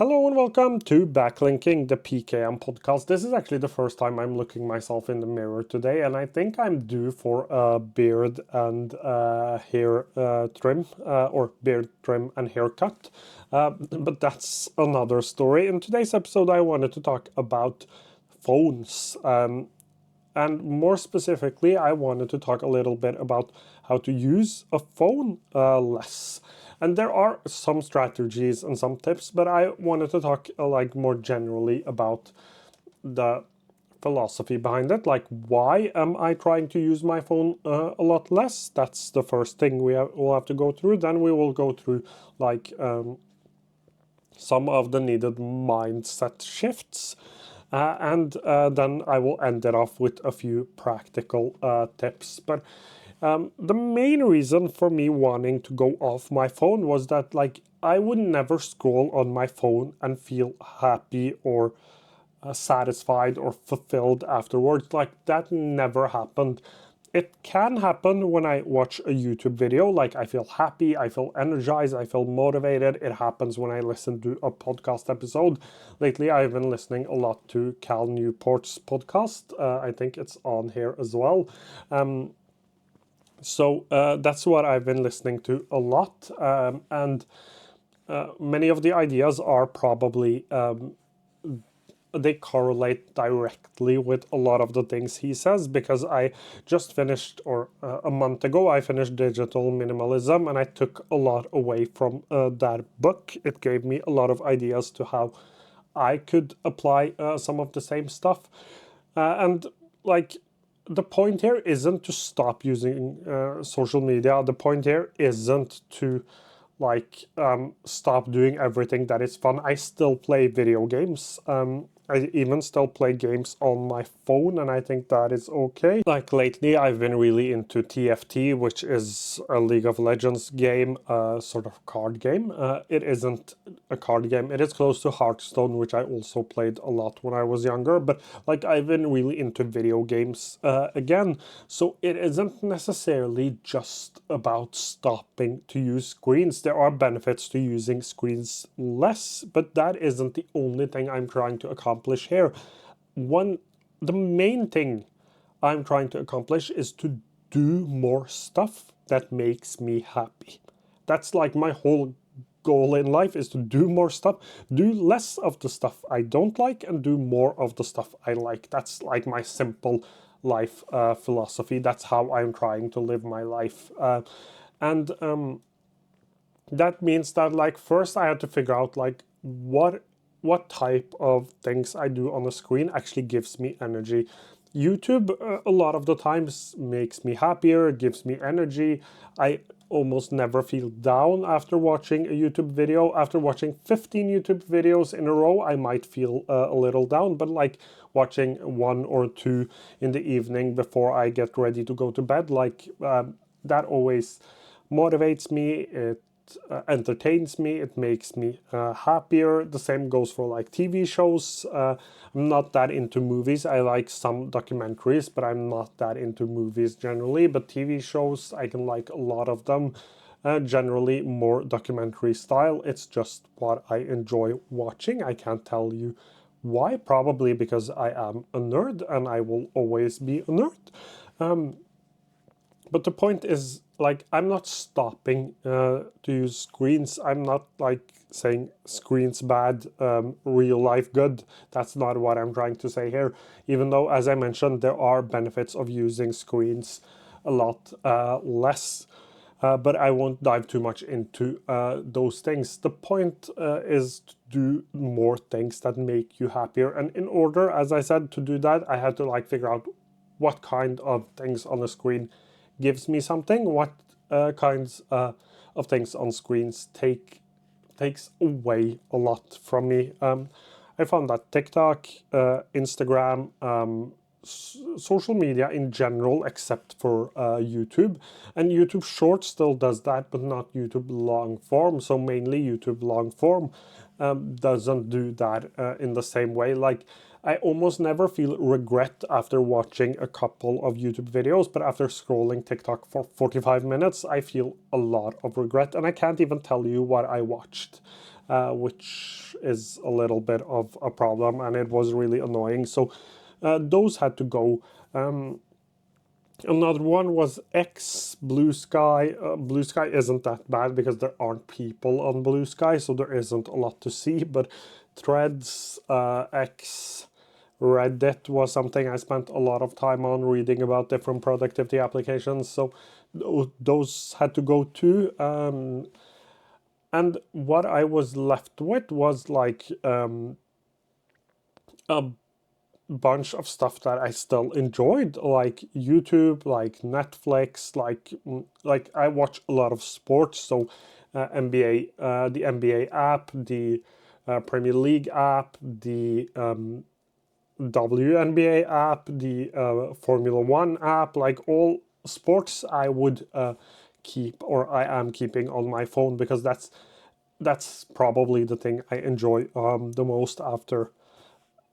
Hello and welcome to Backlinking, the PKM podcast. This is actually the first time I'm looking myself in the mirror today, and I think I'm due for a beard and hair trim, or beard trim and haircut. But that's another story. In today's episode, I wanted to talk about phones. And more specifically, I wanted to talk a little bit about how to use a phone less. And there are some strategies and some tips, but I wanted to talk like more generally about the philosophy behind it. Like, why am I trying to use my phone a lot less? That's the first thing we'll have to go through. Then we will go through like some of the needed mindset shifts. And then I will end it off with a few practical tips. But the main reason for me wanting to go off my phone was that, like, I would never scroll on my phone and feel happy or satisfied or fulfilled afterwards. Like, that never happened. It can happen when I watch a YouTube video, like I feel happy, I feel energized, I feel motivated. It happens when I listen to a podcast episode. Lately, I've been listening a lot to Cal Newport's podcast. I think it's on here as well. So that's what I've been listening to a lot. And many of the ideas are probably they correlate directly with a lot of the things he says, because I just finished, or a month ago, I finished Digital Minimalism, and I took a lot away from that book. It gave me a lot of ideas to how I could apply some of the same stuff. And like, the point here isn't to stop using social media. The point here isn't to like stop doing everything that is fun. I still play video games. I even still play games on my phone, and I think that is okay. Like, lately, I've been really into TFT, which is a League of Legends game, sort of card game. It isn't a card game. It is close to Hearthstone, which I also played a lot when I was younger. But like, I've been really into video games again. So it isn't necessarily just about stopping to use screens. There are benefits to using screens less, but that isn't the only thing I'm trying to accomplish here. The main thing I'm trying to accomplish is to do more stuff that makes me happy. That's like my whole goal in life, is to do more stuff, do less of the stuff I don't like, and do more of the stuff I like. That's like my simple life philosophy. That's how I'm trying to live my life. And that means that, like, first I had to figure out like what type of things I do on the screen actually gives me energy. YouTube a lot of the times makes me happier, gives me energy. I almost never feel down after watching a YouTube video. After watching 15 YouTube videos in a row, I might feel a little down, but like watching one or two in the evening before I get ready to go to bed, like that always motivates me. It entertains me, it makes me happier. The same goes for like TV shows. I'm not that into movies. I like some documentaries, but I'm not that into movies generally. But TV shows, I can like a lot of them. Generally more documentary style. It's just what I enjoy watching. I can't tell you why. Probably because I am a nerd, and I will always be a nerd. But the point is, like, I'm not stopping to use screens. I'm not like saying screens bad, real life good. That's not what I'm trying to say here. Even though, as I mentioned, there are benefits of using screens a lot less. But I won't dive too much into those things. The point is to do more things that make you happier. And in order, as I said, to do that, I had to like figure out what kind of things on the screen gives me something, what kinds of things on screens takes away a lot from me. I found that TikTok, Instagram, social media in general, except for YouTube, and YouTube Short still does that, but not YouTube long form. So mainly YouTube long form doesn't do that in the same way. Like, I almost never feel regret after watching a couple of YouTube videos, but after scrolling TikTok for 45 minutes, I feel a lot of regret, and I can't even tell you what I watched. which is a little bit of a problem, and it was really annoying. So those had to go. Another one was X Blue Sky. Blue Sky isn't that bad because there aren't people on Blue Sky, so there isn't a lot to see. But Threads, X, Reddit was something I spent a lot of time on reading about different productivity applications. So those had to go too. And what I was left with was like a bunch of stuff that I still enjoyed, like YouTube, like Netflix, like I watch a lot of sports, so NBA, the NBA app, the Premier League app, the WNBA app, the Formula One app, like all sports I would keep, or I am keeping on my phone, because that's probably the thing I enjoy the most after.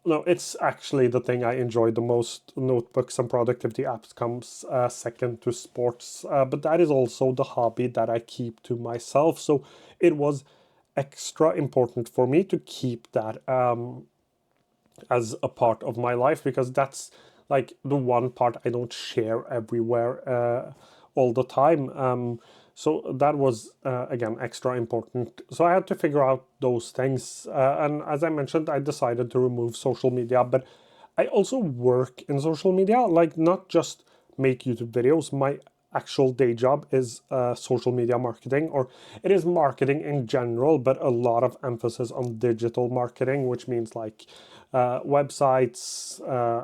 No, it's actually the thing I enjoy the most. Notebooks and productivity apps comes second to sports, but that is also the hobby that I keep to myself. So it was extra important for me to keep that as a part of my life, because that's like the one part I don't share everywhere all the time. So that was again extra important. So I had to figure out those things, and as I mentioned, I decided to remove social media. But I also work in social media, like not just make YouTube videos. My actual day job is social media marketing, or it is marketing in general, but a lot of emphasis on digital marketing, which means like websites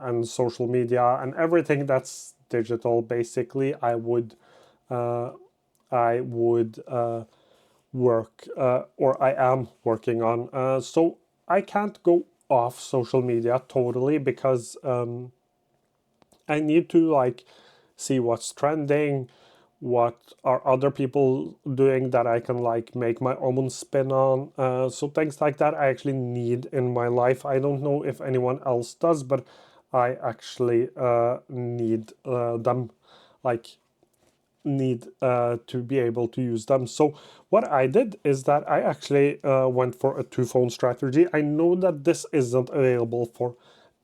and social media and everything that's digital. Basically, I would work, or I am working on. So I can't go off social media totally, because I need to like see what's trending, what are other people doing that I can like make my own spin on. So things like that I actually need in my life. I don't know if anyone else does, but I actually need them, like need to be able to use them. So what I did is that I actually went for a two-phone strategy. I know that this isn't available for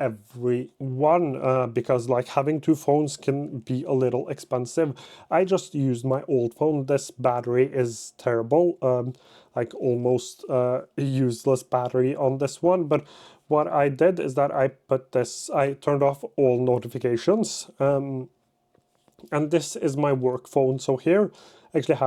everyone, because like having two phones can be a little expensive. I just used my old phone. This battery is terrible, like almost useless battery on this one. But what I did is that I turned off all notifications, and this is my work phone. So here I actually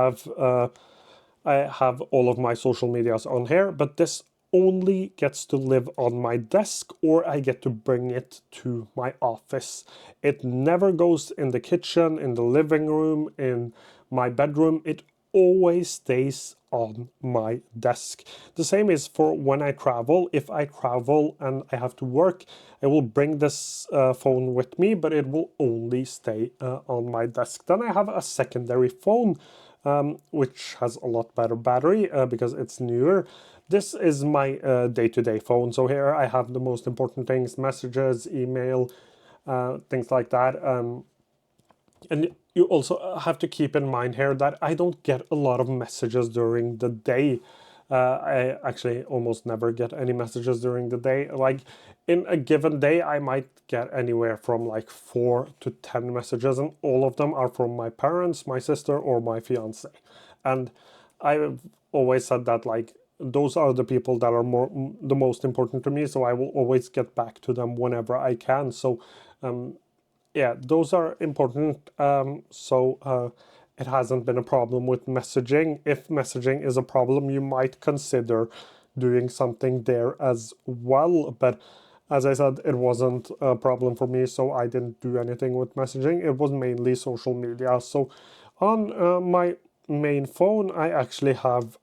I have all of my social medias on here, but this only gets to live on my desk, or I get to bring it to my office. It never goes in the kitchen, in the living room, in my bedroom. It always stays on my desk. The same is for when I travel. If I travel and I have to work, I will bring this phone with me, but it will only stay on my desk. Then I have a secondary phone, which has a lot better battery because it's newer. This is my day-to-day phone. So here I have the most important things: messages, email, things like that. And you also have to keep in mind here that I don't get a lot of messages during the day. I actually almost never get any messages during the day. Like in a given day, I might get anywhere from like 4 to 10 messages, and all of them are from my parents, my sister, or my fiance. And I've always said that like those are the people that are the most important to me, so I will always get back to them whenever I can. So yeah, those are important. It hasn't been a problem with messaging. If messaging is a problem, you might consider doing something there as well. But as I said, it wasn't a problem for me, so I didn't do anything with messaging. It was mainly social media. So on my main phone, I actually have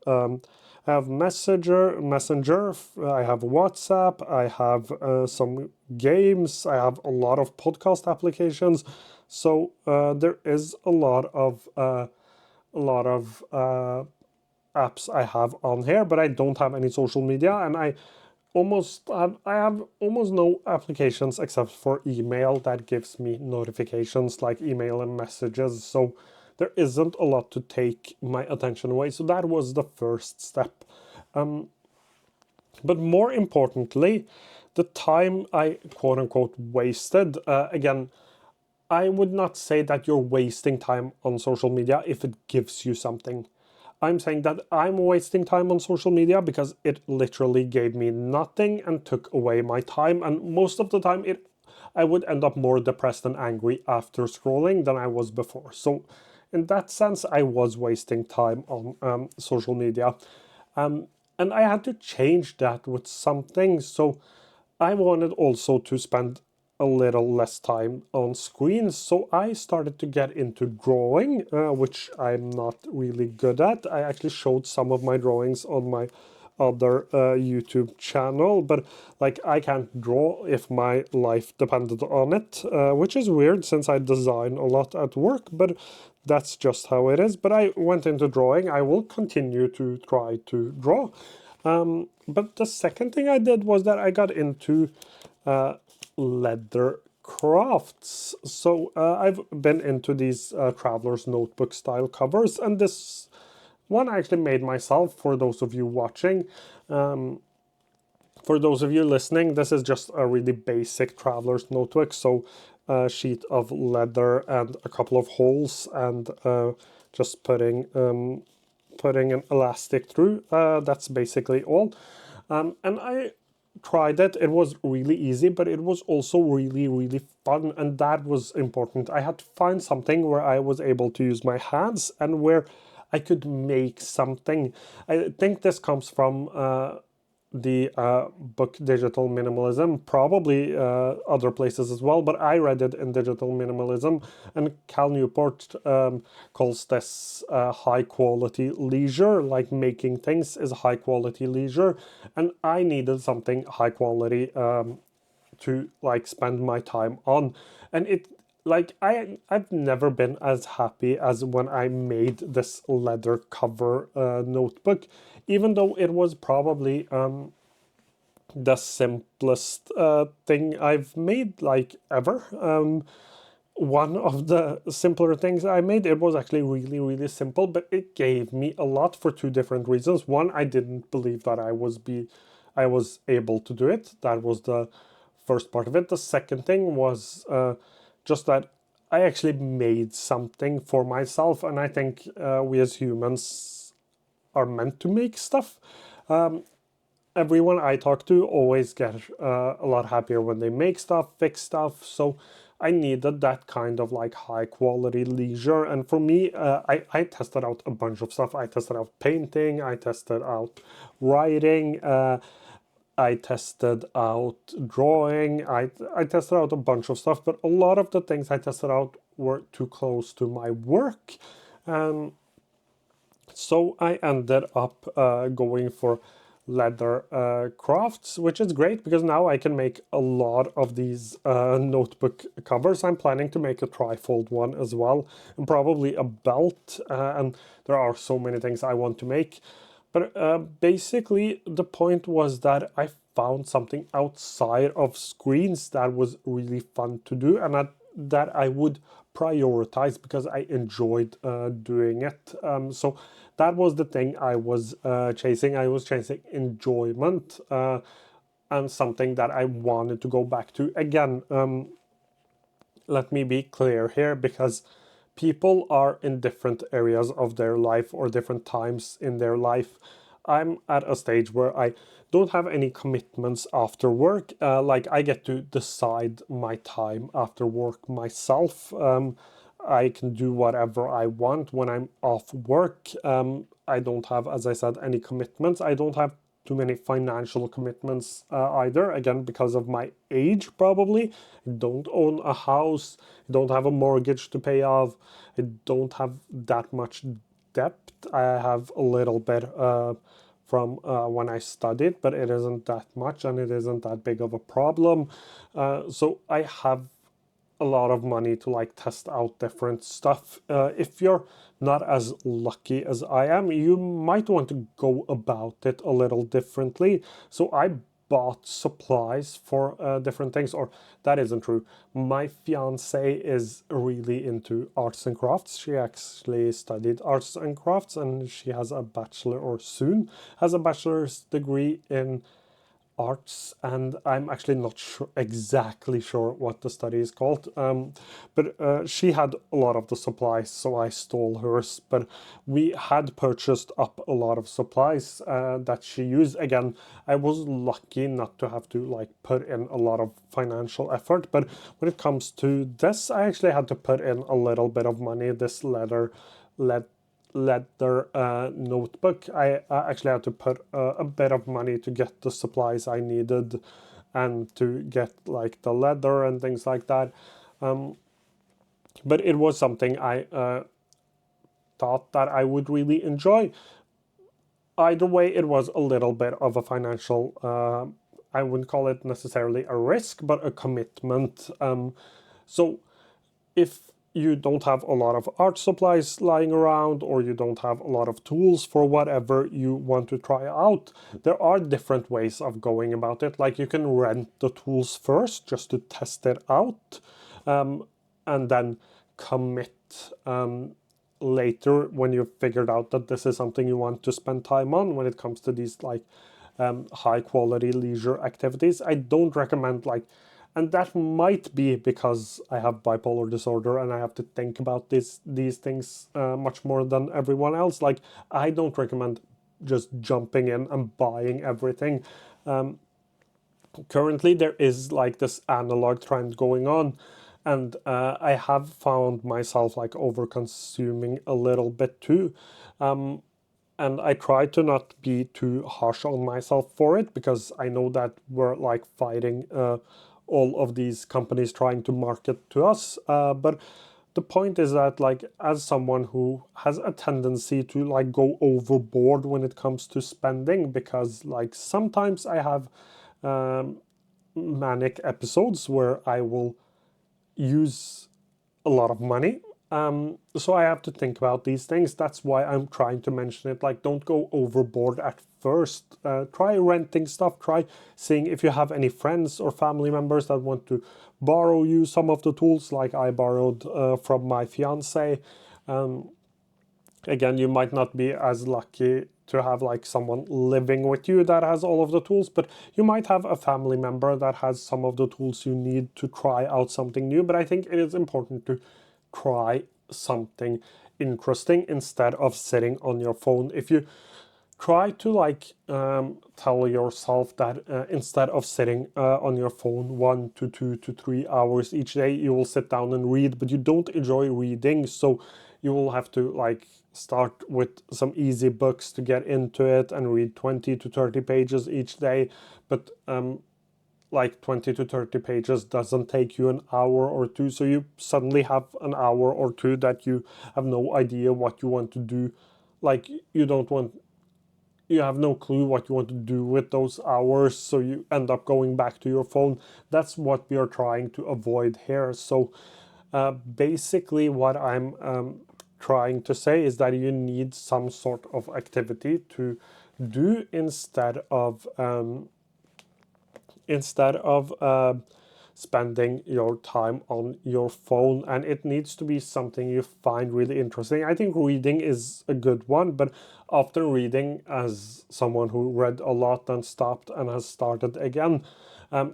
Messenger, I have WhatsApp, I have some games, I have a lot of podcast applications. So there is a lot of apps I have on here, but I don't have any social media, and I have almost no applications except for email that gives me notifications like email and messages. So there isn't a lot to take my attention away. So that was the first step. But more importantly, the time I quote unquote wasted, again, I would not say that you're wasting time on social media if it gives you something. I'm saying that I'm wasting time on social media because it literally gave me nothing and took away my time. And most of the time, I would end up more depressed and angry after scrolling than I was before. So, in that sense, I was wasting time on social media. And I had to change that with something. So, I wanted also to spend a little less time on screens, so I started to get into drawing, which I'm not really good at. I actually showed some of my drawings on my other YouTube channel, but like I can't draw if my life depended on it, which is weird since I design a lot at work, but that's just how it is. But I went into drawing. I will continue to try to draw. But the second thing I did was that I got into leather crafts. So I've been into these traveler's notebook style covers, and this one I actually made myself for those of you watching. For those of you listening, this is just a really basic traveler's notebook. So a sheet of leather and a couple of holes, and just putting an elastic through. That's basically all. And I tried it. It was really easy, but it was also really, really fun. And that was important. I had to find something where I was able to use my hands and where I could make something. I think this comes from the book Digital Minimalism, probably other places as well, but I read it in Digital Minimalism, and Cal Newport calls this high quality leisure, like making things is high quality leisure, and I needed something high quality to like spend my time on, and it like I've never been as happy as when I made this leather cover notebook, even though it was probably the simplest thing I've made like ever. One of the simpler things I made, it was actually really, really simple, but it gave me a lot for two different reasons. One, I didn't believe that I was able to do it. That was the first part of it. The second thing was just that I actually made something for myself, and I think we as humans are meant to make stuff. Everyone I talk to always get a lot happier when they make stuff, fix stuff. So I needed that kind of like high quality leisure. And for me, I tested out a bunch of stuff. I tested out painting, I tested out writing, I tested out drawing, I tested out a bunch of stuff, but a lot of the things I tested out were too close to my work. So I ended up going for leather crafts, which is great because now I can make a lot of these notebook covers. I'm planning to make a trifold one as well, and probably a belt, and there are so many things I want to make. But basically, the point was that I found something outside of screens that was really fun to do, and that I would prioritize because I enjoyed doing it. So that was the thing I was chasing. I was chasing enjoyment and something that I wanted to go back to. Again, let me be clear here because people are in different areas of their life or different times in their life. I'm at a stage where I don't have any commitments after work. Like I get to decide my time after work myself. I can do whatever I want when I'm off work. I don't have, as I said, any commitments. I don't have too many financial commitments either, again, because of my age, probably. I don't own a house, I don't have a mortgage to pay off, I don't have that much debt. I have a little bit from when I studied, but it isn't that much and it isn't that big of a problem. So I have a lot of money to like test out different stuff. If you're not as lucky as I am, you might want to go about it a little differently. So I bought supplies for different things, or that isn't true. My fiance is really into arts and crafts. She actually studied arts and crafts, and she has a bachelor, or soon has a bachelor's degree in arts, and I'm actually not exactly sure what the study is called. But she had a lot of the supplies, so I stole hers. But we had purchased up a lot of supplies that she used. Again, I was lucky not to have to like put in a lot of financial effort. But when it comes to this, I actually had to put in a little bit of money. This leather notebook, I actually had to put a bit of money to get the supplies I needed and to get like the leather and things like that. But it was something I thought that I would really enjoy. Either way, it was a little bit of a financial, I wouldn't call it necessarily a risk, but a commitment. So if you don't have a lot of art supplies lying around, or you don't have a lot of tools for whatever you want to try out, there are different ways of going about it. Like you can rent the tools first just to test it out, and then commit later when you've figured out that this is something you want to spend time on when it comes to these like high quality leisure activities. I don't recommend like, and that might be because I have bipolar disorder and I have to think about these things much more than everyone else. Like I don't recommend just jumping in and buying everything. Currently there is like this analog trend going on, and I have found myself like over consuming a little bit too. And I try to not be too harsh on myself for it, because I know that we're like fighting all of these companies trying to market to us. But the point is that like as someone who has a tendency to like go overboard when it comes to spending, because like sometimes I have manic episodes where I will use a lot of money. So I have to think about these things. That's why I'm trying to mention it. Like, don't go overboard at first. Try renting stuff. Try seeing if you have any friends or family members that want to borrow you some of the tools, like I borrowed from my fiance. Again, you might not be as lucky to have like someone living with you that has all of the tools, but you might have a family member that has some of the tools you need to try out something new. But I think it is important to try something interesting instead of sitting on your phone. If you try to like tell yourself that instead of sitting on your phone 1 to 2 to 3 hours each day, you will sit down and read, but you don't enjoy reading, so you will have to like start with some easy books to get into it and read 20 to 30 pages each day. But like 20 to 30 pages doesn't take you an hour or two, so you suddenly have an hour or two that you have no idea what you want to do. Like you have no clue what you want to do with those hours, so you end up going back to your phone. That's what we are trying to avoid here. So basically what I'm trying to say is that you need some sort of activity to do instead of spending your time on your phone, and it needs to be something you find really interesting. I think reading is a good one, but after reading, as someone who read a lot and stopped and has started again,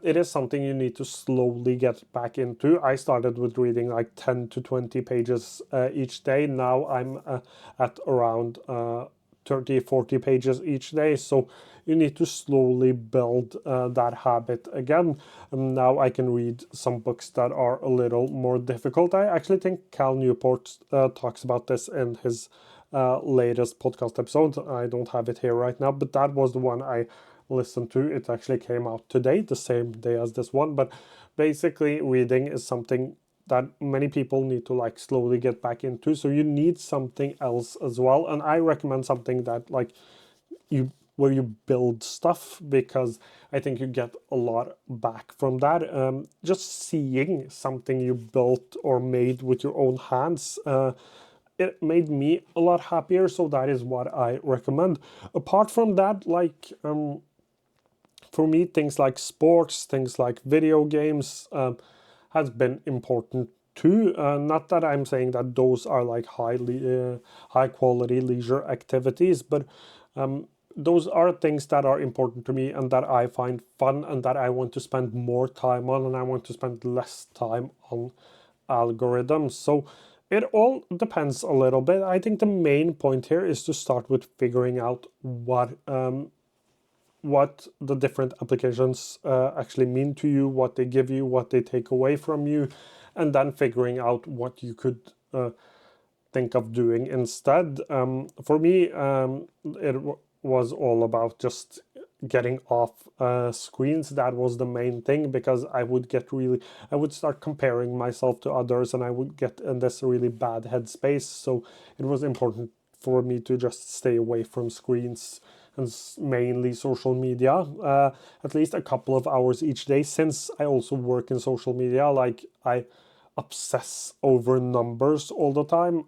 it is something you need to slowly get back into. I started with reading like 10 to 20 pages each day. Now I'm at around 30, 40 pages each day. So you need to slowly build that habit again. And now I can read some books that are a little more difficult. I actually think Cal Newport talks about this in his latest podcast episode. I don't have it here right now, but that was the one I listened to. It actually came out today, the same day as this one. But basically, reading is something that many people need to like slowly get back into. So you need something else as well. And I recommend something that like you where you build stuff, because I think you get a lot back from that. Just seeing something you built or made with your own hands, it made me a lot happier. So that is what I recommend. Apart from that, like for me, things like sports, things like video games has been important too. Not that I'm saying that those are like high quality leisure activities, but those are things that are important to me and that I find fun and that I want to spend more time on, and I want to spend less time on algorithms. So it all depends a little bit. I think the main point here is to start with figuring out what the different applications actually mean to you, what they give you, what they take away from you, and then figuring out what you could think of doing instead. For me, was all about just getting off screens. That was the main thing, because I would start comparing myself to others, and I would get in this really bad headspace. So it was important for me to just stay away from screens and mainly social media, at least a couple of hours each day. Since I also work in social media, like I obsess over numbers all the time.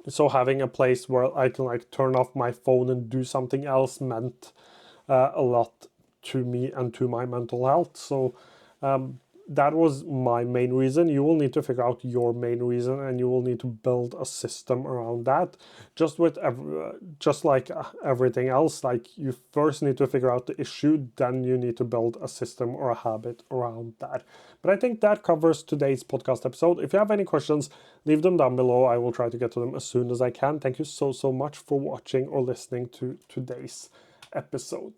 So having a place where I can like turn off my phone and do something else meant a lot to me and to my mental health. So that was my main reason. You will need to figure out your main reason, and you will need to build a system around that. Just like everything else, like you first need to figure out the issue, then you need to build a system or a habit around that. But I think that covers today's podcast episode. If you have any questions, leave them down below. I will try to get to them as soon as I can. Thank you so much for watching or listening to today's episode.